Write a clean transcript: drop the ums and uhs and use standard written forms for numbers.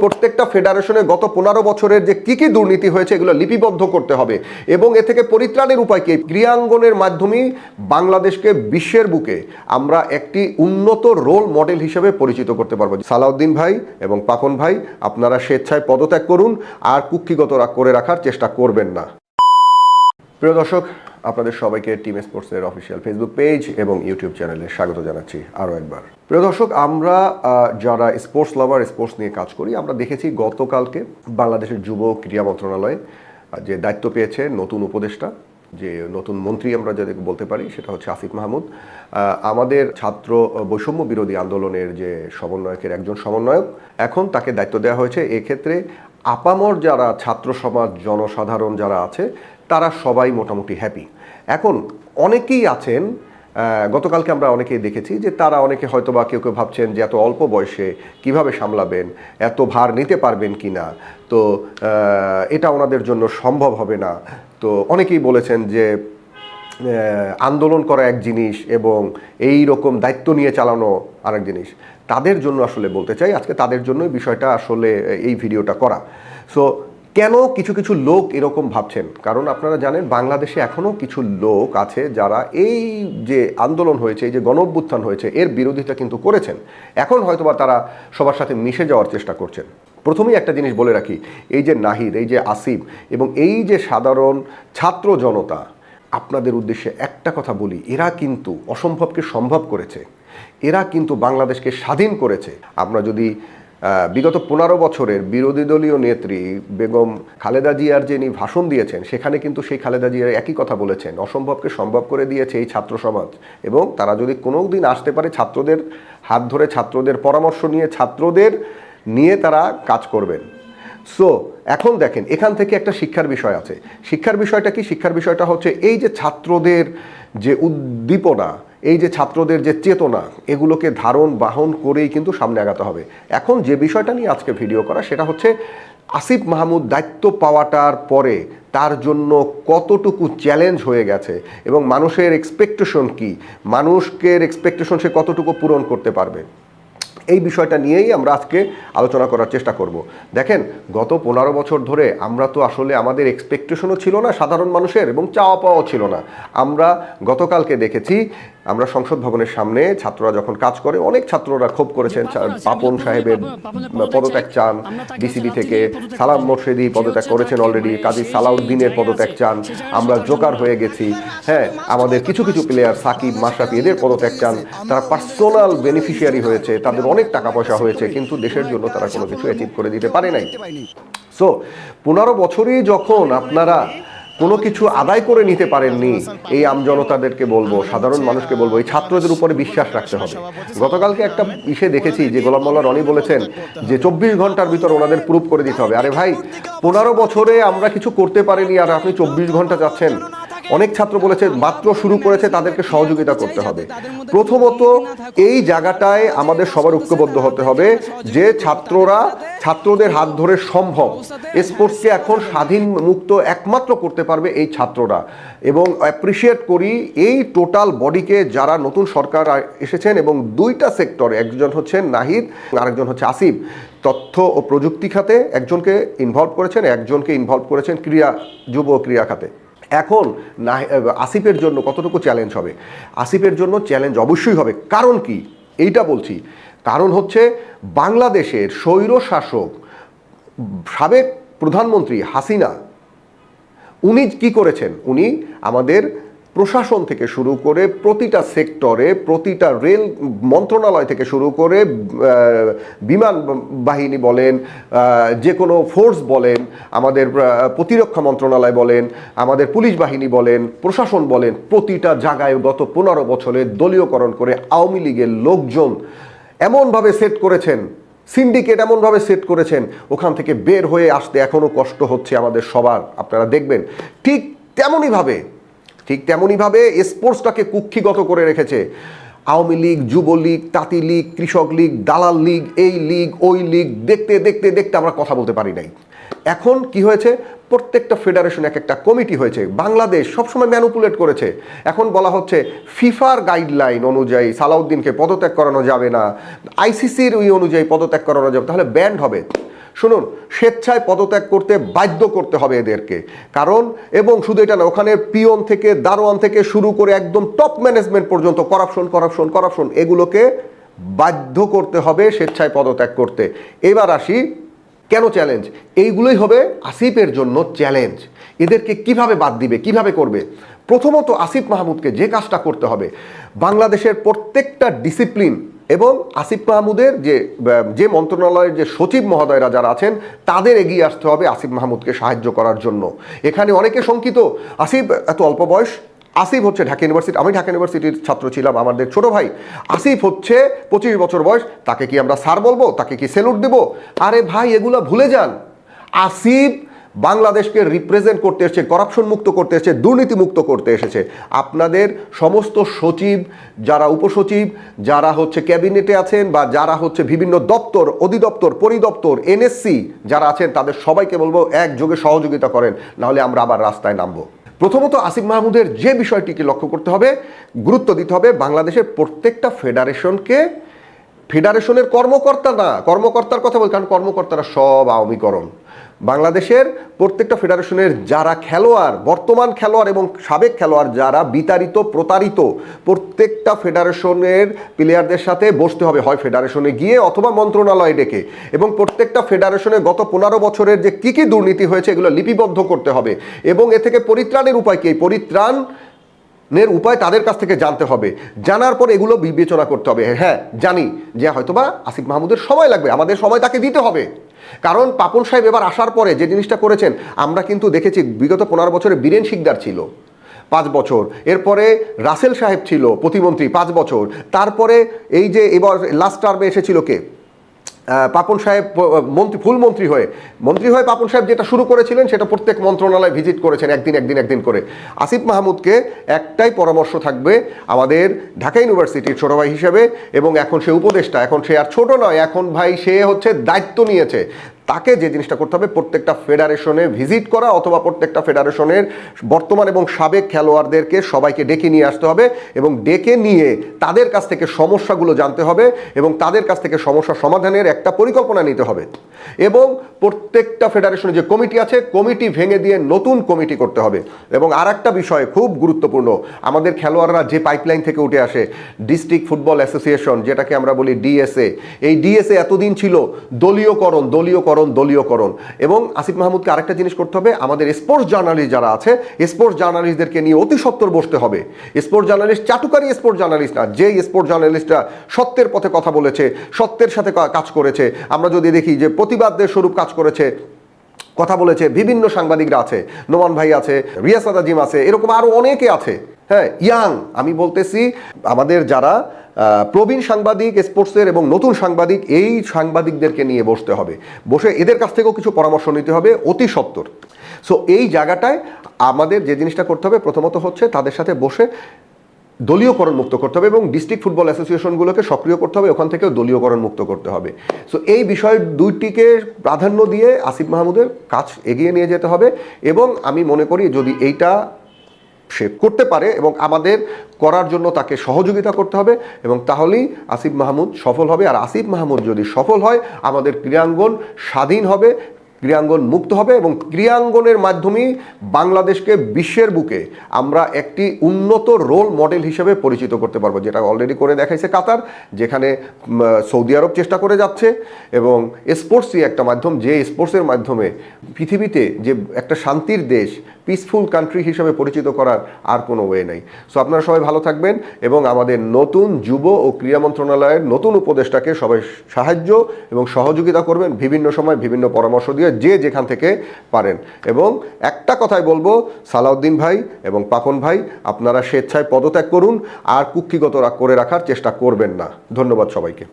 প্রত্যেকটা ফেডারেশনে গত 15 বছরের যে কি দুর্নীতি হয়েছে এগুলো লিপিবদ্ধ করতে হবে এবং এ থেকে পরিত্রাণের উপায় কি? ক্রীড়াঙ্গনের মাধ্যমেই বাংলাদেশকে বিশ্বের বুকে আমরা একটি উন্নত রোল মডেল হিসেবে পরিচিত করতে পারবো। সালাউদ্দিন ভাই এবং পাপন ভাই, আপনারা স্বেচ্ছায় পদত্যাগ করুন আর কুক্ষিগত করে রাখার চেষ্টা করবেন না। প্রিয় দর্শক, আপনাদের সবাইকে টিম স্পোর্টসের অফিসিয়াল ফেসবুক পেজ এবং ইউটিউব চ্যানেলে স্বাগত জানাচ্ছি আরও একবার। প্রিয় দর্শক, আমরা যারা স্পোর্টস লাভার, স্পোর্টস নিয়ে কাজ করি, আমরা দেখেছি গতকালকে বাংলাদেশের যুব ক্রীড়া মন্ত্রণালয়ে যে দায়িত্ব পেয়েছে নতুন উপদেষ্টা, যে নতুন মন্ত্রী আমরা যাদেরকে বলতে পারি, সেটা হচ্ছে আসিফ মাহমুদ। আমাদের ছাত্র বৈষম্য বিরোধী আন্দোলনের যে সমন্বয়কের একজন সমন্বয়ক, এখন তাকে দায়িত্ব দেওয়া হয়েছে। এক্ষেত্রে আপামর যারা ছাত্র সমাজ, জনসাধারণ যারা আছে, তারা সবাই মোটামুটি হ্যাপি। এখন অনেকেই আছেন, গতকালকে আমরা অনেকেই দেখেছি যে তারা অনেকে হয়তো বা কেউ কেউ ভাবছেন যে এত অল্প বয়সে কিভাবে সামলাবেন, এত ভার নিতে পারবেন কি না, তো এটা ওনাদের জন্য সম্ভব হবে না। তো অনেকেই বলেছেন যে আন্দোলন করা এক জিনিস এবং এই রকম দায়িত্ব নিয়ে চালানো আরেক জিনিস। তাদের জন্য আসলে বলতে চাই, আজকে তাদের জন্যই বিষয়টা আসলে এই ভিডিওটা করা। সো কেন কিছু কিছু লোক এরকম ভাবছেন? কারণ আপনারা জানেন বাংলাদেশে এখনও কিছু লোক আছে যারা এই যে আন্দোলন হয়েছে, এই যে গণঅভ্যুত্থান হয়েছে, এর বিরোধিতা কিন্তু করেছেন। এখন হয়তোবা তারা সবার সাথে মিশে যাওয়ার চেষ্টা করছেন। প্রথমেই একটা জিনিস বলে রাখি, এই যে নাহিদ, এই যে আসিফ এবং এই যে সাধারণ ছাত্র জনতা, আপনাদের উদ্দেশ্যে একটা কথা বলি, এরা কিন্তু অসম্ভবকে সম্ভব করেছে, এরা কিন্তু বাংলাদেশকে স্বাধীন করেছে। আমরা যদি বিগত 15 বছরের বিরোধী দলীয় নেত্রী বেগম খালেদা জিয়ার যিনি ভাষণ দিয়েছেন, সেখানে কিন্তু সেই খালেদা জিয়ার একই কথা বলেছেন, অসম্ভবকে সম্ভব করে দিয়েছে এই ছাত্র সমাজ। এবং তারা যদি কোনো দিন আসতে পারে, ছাত্রদের হাত ধরে, ছাত্রদের পরামর্শ নিয়ে, ছাত্রদের নিয়ে তারা কাজ করবেন। সো এখন দেখেন, এখান থেকে একটা শিক্ষার বিষয় আছে। শিক্ষার বিষয়টা কি? শিক্ষার বিষয়টা হচ্ছে এই যে ছাত্রদের যে উদ্দীপনা, এই যে ছাত্রদের যে চেতনা, এগুলোকে ধারণ বাহন করেই কিন্তু সামনে আগাতে হবে। এখন যে বিষয়টা নিয়ে আজকে ভিডিও করা, সেটা হচ্ছে আসিফ মাহমুদ দায়িত্ব পাওয়াটার পরে তার জন্য কতটুকু চ্যালেঞ্জ হয়ে গেছে এবং মানুষের এক্সপেকটেশন কি, মানুষের এক্সপেকটেশন সে কতটুকু পূরণ করতে পারবে, এই বিষয়টা নিয়েই আমরা আজকে আলোচনা করার চেষ্টা করব। দেখেন, গত 15 বছর ধরে আমরা তো আসলে আমাদের এক্সপেকটেশনও ছিল না সাধারণ মানুষের, এবং চাওয়া পাওয়াও ছিল না। আমরা গতকালকে দেখেছি, আমরা সংসদ ভবনের সামনে ছাত্ররা যখন কাজ করে, অনেক ছাত্ররা ক্ষোভ করেছেন, পাপন সাহেবের পদত্যাগ চান, বিসিবি থেকে সালাম মোর্শেদি পদত্যাগ করেছেন অলরেডি, কাজী সালাউদ্দিনের পদত্যাগ চান, আমরা জোকার হয়ে গেছি, হ্যাঁ, আমাদের কিছু কিছু প্লেয়ার সাকিব, মাশরাফি, এদের পদত্যাগ চান। তারা পার্সোনাল বেনিফিশিয়ারি হয়েছে, তাদের অনেক টাকা পয়সা হয়েছে, কিন্তু দেশের জন্য তারা কোনো কিছু অ্যাচিভ করে দিতে পারে নাই। সো 15 বছরই যখন আপনারা কোনো কিছু আদায় করে নিতে পারেননি, এই আমজনতাদেরকে বলবো, সাধারণ মানুষকে বলবো, এই ছাত্রদের উপরে বিশ্বাস রাখতে হবে। গতকালকে একটা বিষয়ে দেখেছি যে গোলাম মোল্লা রনি বলেছেন যে 24 ঘন্টার ভিতর ওনাদের প্রুফ করে দিতে হবে। আরে ভাই, 15 বছরে আমরা কিছু করতে পারিনি আর আপনি 24 ঘন্টা যাচ্ছেন? অনেক ছাত্র বলেছে মাত্র শুরু করেছে, তাদেরকে সহযোগিতা করতে হবে। প্রথমত এই জায়গাটায় আমাদের সবার ঐক্যবদ্ধ হতে হবে যে ছাত্রদের হাত ধরে সম্ভব। স্পোর্টসকে এখন স্বাধীন মুক্ত একমাত্র করতে পারবে এই ছাত্ররা। এবং অ্যাপ্রিসিয়েট করি এই টোটাল বডিকে, যারা নতুন সরকার এসেছেন এবং দুইটা সেক্টরে, একজন হচ্ছেন নাহিদ, আরেকজন হচ্ছে আসিফ। তথ্য ও প্রযুক্তি খাতে একজনকে ইনভলভ করেছেন, একজনকে ইনভলভ করেছেন যুব ক্রীড়া খাতে। এখন আসিফের জন্য কতটুকু চ্যালেঞ্জ হবে? আসিফের জন্য চ্যালেঞ্জ অবশ্যই হবে। কারণ কি? এইটা বলছি, কারণ হচ্ছে বাংলাদেশের স্বৈর শাসক সাবেক প্রধানমন্ত্রী হাসিনা, উনি কি করেছেন? উনি আমাদের প্রশাসন থেকে শুরু করে প্রতিটা সেক্টরে, প্রতিটা রেল মন্ত্রণালয় থেকে শুরু করে বিমান বাহিনী বলেন, যে কোনো ফোর্স বলেন, আমাদের প্রতিরক্ষা মন্ত্রণালয় বলেন, আমাদের পুলিশ বাহিনী বলেন, প্রশাসন বলেন, প্রতিটা জায়গায় গত 15 বছরে দলীয়করণ করে আওয়ামী লীগের লোকজন এমনভাবে সেট করেছেন, সিন্ডিকেট এমনভাবে সেট করেছেন, ওখান থেকে বের হয়ে আসতে এখনও কষ্ট হচ্ছে আমাদের সবার। আপনারা দেখবেন ঠিক তেমনইভাবে স্পোর্টসটাকে কুক্ষিগত করে রেখেছে আওয়ামী লীগ, যুবলীগ, তাঁতি লীগ, কৃষক লীগ, দালাল লীগ, এই লীগ, ওই লীগ, দেখতে দেখতে দেখতে আমরা কথা বলতে পারি নাই। এখন কি হয়েছে? প্রত্যেকটা ফেডারেশন এক একটা কমিটি হয়েছে। বাংলাদেশ সবসময় ম্যানুপুলেট করেছে। এখন বলা হচ্ছে ফিফার গাইডলাইন অনুযায়ী সালাউদ্দিনকে পদত্যাগ করানো যাবে না, আইসিসির ওই অনুযায়ী পদত্যাগ করানো যাবে, তাহলে ব্যান্ড হবে। শুনুন, স্বেচ্ছায় পদত্যাগ করতে বাধ্য করতে হবে এদেরকে। কারণ এবং শুধু এটা না, ওখানে পিয়ন থেকে দারোয়ান থেকে শুরু করে একদম টপ ম্যানেজমেন্ট পর্যন্ত করাপশন করাপশন করাপশন, এগুলোকে বাধ্য করতে হবে স্বেচ্ছায় পদত্যাগ করতে। এবার আসি কেন চ্যালেঞ্জ, এইগুলোই হবে আসিফের জন্য চ্যালেঞ্জ। এদেরকে কিভাবে বাদ দিবে, কিভাবে করবে? প্রথমত আসিফ মাহমুদকে যে কাজটা করতে হবে, বাংলাদেশের প্রত্যেকটা ডিসিপ্লিন এবং আসিফ মাহমুদের যে মন্ত্রণালয়ের যে সচিব মহোদয়রা যারা আছেন তাদের এগিয়ে আসতে হবে আসিফ মাহমুদকে সাহায্য করার জন্য। এখানে অনেকে শঙ্কিত, আসিফ এত অল্প বয়স, আসিফ হচ্ছে ঢাকা ইউনিভার্সিটি, আমি ঢাকা ইউনিভার্সিটির ছাত্র ছিলাম, আমাদের ছোট ভাই আসিফ হচ্ছে 25 বছর বয়স, তাকে কি আমরা স্যার বলবো, তাকে কি স্যালুট দেব? আরে ভাই, এগুলো ভুলে যান। আসিফ বাংলাদেশকে রিপ্রেজেন্ট করতে এসেছে, করাপশন মুক্ত করতে এসেছে, দুর্নীতি মুক্ত করতে এসেছে। আপনাদের সমস্ত সচিব, যারা উপসচিব, যারা হচ্ছে ক্যাবিনেটে আছেন বা যারা হচ্ছে বিভিন্ন দপ্তর, অধিদপ্তর, পরিদপ্তর, এনএসসি যারা আছেন, তাদের সবাইকে বলবো একযোগে সহযোগিতা করেন, নাহলে আমরা আবার রাস্তায় নামবো। প্রথমত আসিফ মাহমুদের যে বিষয়টিকে লক্ষ্য করতে হবে, গুরুত্ব দিতে হবে, বাংলাদেশের প্রত্যেকটা ফেডারেশনকে, ফেডারেশনের কর্মকর্তা না, কর্মকর্তার কথা বলি, কারণ কর্মকর্তারা সব আওয়ামীকরণ। বাংলাদেশের প্রত্যেকটা ফেডারেশনের যারা খেলোয়াড়, বর্তমান খেলোয়াড় এবং সাবেক খেলোয়াড় যারা বিতাড়িত প্রতারিত, প্রত্যেকটা ফেডারেশনের প্লেয়ারদের সাথে বসতে হবে, হয় ফেডারেশনে গিয়ে অথবা মন্ত্রণালয়ে ডেকে, এবং প্রত্যেকটা ফেডারেশনে গত 15 বছরের যে কী দুর্নীতি হয়েছে এগুলো লিপিবদ্ধ করতে হবে, এবং এ থেকে পরিত্রাণের উপায় কি, পরিত্রাণের উপায় তাদের কাছ থেকে জানতে হবে। জানার পর এগুলো বিবেচনা করতে হবে। হ্যাঁ, জানি যে হয়তোবা আসিফ মাহমুদের সময় লাগবে, আমাদের সময় তাকে দিতে হবে। কারণ পাপন সাহেব এবার আসার পরে যে জিনিসটা করেছেন, আমরা কিন্তু দেখেছি বিগত 15 বছরে বীরেন শিকদার ছিল 5 বছর, এরপরে রাসেল সাহেব ছিল প্রতিমন্ত্রী 5 বছর, তারপরে এই যে এবার লাস্ট টার্মে এসেছিল কে, পাপন সাহেব মন্ত্রী, ফুল মন্ত্রী হয়ে পাপন সাহেব যেটা শুরু করেছিলেন সেটা প্রত্যেক মন্ত্রণালয় ভিজিট করেছেন একদিন করে। আসিফ মাহমুদকে একটাই পরামর্শ থাকবে আমাদের ঢাকা ইউনিভার্সিটির ছোট ভাই হিসেবে, এবং এখন সে উপদেষ্টা, এখন সে আর ছোট নয়, এখন ভাই সে হচ্ছে দায়িত্ব নিয়েছে। তাকে যে জিনিসটা করতে হবে, প্রত্যেকটা ফেডারেশনে ভিজিট করা, অথবা প্রত্যেকটা ফেডারেশনের বর্তমান এবং সাবেক খেলোয়াড়দেরকে সবাইকে ডেকে নিয়ে আসতে হবে, এবং ডেকে নিয়ে তাদের কাছ থেকে সমস্যাগুলো জানতে হবে, এবং তাদের কাছ থেকে সমস্যা সমাধানের একটা পরিকল্পনা নিতে হবে। এবং প্রত্যেকটা ফেডারেশনে যে কমিটি আছে, কমিটি ভেঙে দিয়ে নতুন কমিটি করতে হবে। এবং আর একটা বিষয় খুব গুরুত্বপূর্ণ, আমাদের খেলোয়াড়রা যে পাইপলাইন থেকে উঠে আসে, ডিস্ট্রিক্ট ফুটবল অ্যাসোসিয়েশন যেটাকে আমরা বলি ডিএসএ, এই ডিএসএ এতদিন ছিল দলীয়করণ, এবং আসিফ মাহমুদকে আরেকটা জিনিস করতে হবে, আমাদের স্পোর্টস জার্নালিস্ট যারা আছে, স্পোর্টস জার্নালিস্টদেরকে নিয়ে অতি সত্বর বসতে হবে। স্পোর্টস জার্নালিস্ট চাটুকারী স্পোর্টস জার্নালিস্ট না, যেই স্পোর্টস জার্নালিস্টরা সত্যের পথে কথা বলেছে, সত্যের সাথে কাজ করেছে, আমরা যদি দেখি যে প্রতিবাদের স্বরূপ কাজ করেছে, কথা বলেছে, বিভিন্ন সাংবাদিকরা আছে, নোমান ভাই আছে, রিয়াসাদ আজিম আছে, এরকম আরো অনেকে আছে। হ্যাঁ, ইয়াং, আমি বলতেছি আমাদের যারা প্রবীণ সাংবাদিক স্পোর্টসের এবং নতুন সাংবাদিক, এই সাংবাদিকদেরকে নিয়ে বসতে হবে, বসে এদের কাছ থেকেও কিছু পরামর্শ নিতে হবে অতি সত্বর। সো এই জায়গাটায় আমাদের যে জিনিসটা করতে হবে, প্রথমত হচ্ছে তাদের সাথে বসে দলীয়করণ মুক্ত করতে হবে, এবং ডিস্ট্রিক্ট ফুটবল অ্যাসোসিয়েশনগুলোকে সক্রিয় করতে হবে, ওখান থেকেও দলীয়করণ মুক্ত করতে হবে। সো এই বিষয় দুইটিকে প্রাধান্য দিয়ে আসিফ মাহমুদের কাজ এগিয়ে নিয়ে যেতে হবে, এবং আমি মনে করি যদি এইটা সে করতে পারে এবং আমাদের করার জন্য তাকে সহযোগিতা করতে হবে, এবং তাহলেই আসিফ মাহমুদ সফল হবে। আর আসিফ মাহমুদ যদি সফল হয়, আমাদের ক্রীড়াঙ্গন স্বাধীন হবে, ক্রীড়াঙ্গন মুক্ত হবে, এবং ক্রীড়াঙ্গনের মাধ্যমেই বাংলাদেশকে বিশ্বের বুকে আমরা একটি উন্নত রোল মডেল হিসেবে পরিচিত করতে পারবো, যেটা অলরেডি করে দেখাইছে কাতার, যেখানে সৌদি আরব চেষ্টা করে যাচ্ছে। এবং স্পোর্টসই একটা মাধ্যম, যে স্পোর্টসের মাধ্যমে পৃথিবীতে যে একটা শান্তির দেশ, পিসফুল কান্ট্রি হিসেবে পরিচিত করার আর কোনো ওয়ে নাই। সো আপনারা সবাই ভালো থাকবেন, এবং আমাদের নতুন যুব ও ক্রীড়া মন্ত্রণালয়ের নতুন উপদেষ্টাকে সবাই সাহায্য এবং সহযোগিতা করবেন, বিভিন্ন সময় বিভিন্ন পরামর্শ দিয়ে যে যেখান থেকে পারেন। এবং একটা কথাই বলবো, সালাউদ্দিন ভাই এবং পাপন ভাই, আপনারা স্বেচ্ছায় পদত্যাগ করুন, আর কুক্ষিগত করে রাখার চেষ্টা করবেন না। ধন্যবাদ সবাইকে।